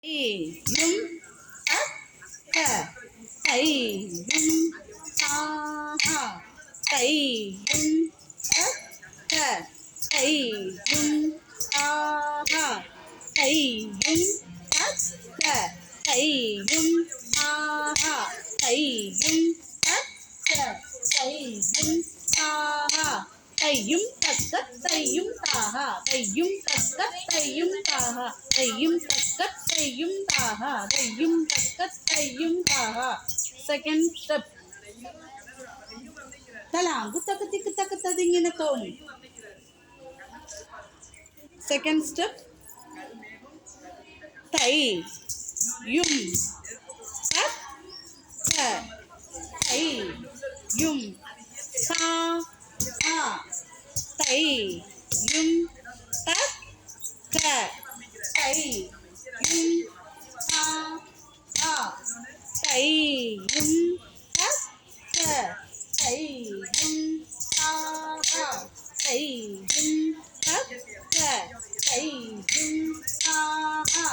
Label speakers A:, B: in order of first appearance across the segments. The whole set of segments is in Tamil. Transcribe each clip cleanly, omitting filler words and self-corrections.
A: யும் அக்க தையும் ஆஹா தையும் அக்க தையும் ஆஹா தையும் அக்க தையும் ஆஹா தையும் அக்க தையும் ஆஹா தையும் தக்க தையும் தாஹா தையும் தக்க தையும் தாஹா தையும் தக்க தையும் தாஹா தையும் தக்க தையும் Taha. Second step. Talangu tak tik tak tadingina tom. Second step. Tai yum tak ka tai yum sa ha tai yum tak ka tai yum sa ha tai yum tak ka tai yum sa ha tai yum tak ka tai yum sa ha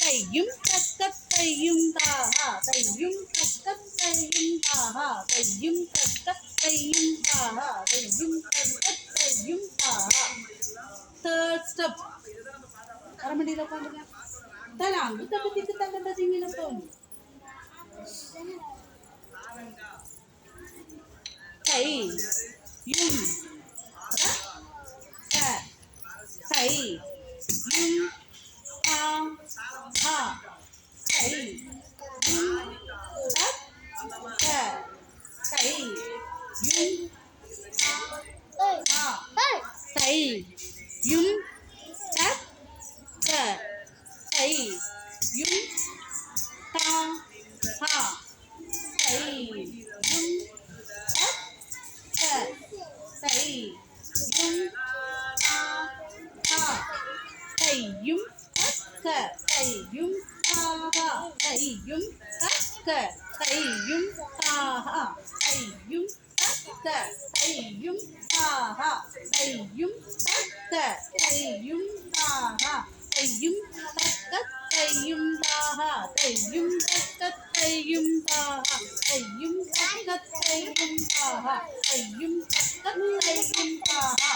A: தையும் தக்க தையும் தாஹா தையும் தக்க தையும் தாஹா தையும் தக்க தையும் தாஹா தையும் தக்க தையும் தாஹா. Third step. அரமடியில் உட்காந்துங்க. தலாங்கு தக்க திக்கு தக்க ததிங்கின தோம். தை யும் க தை யும் ஆ ஹா தை யும் தக் க தை யும் ஆ தை யும் தக் க தை யும் தா ஹா தை யும் தக் க தை யும் தா ஹா தையும் தக்க தையும் தாஹா தையும் தக்க தையும் தாஹா தையும் தக்க தையும் தாஹா தையும் தக்க தையும் தாஹா தையும் தக்க தையும் தாஹா தையும் தக்க தையும் தாஹா தையும் தக்க தையும் தாஹா தையும் தக்க தையும் தாஹா.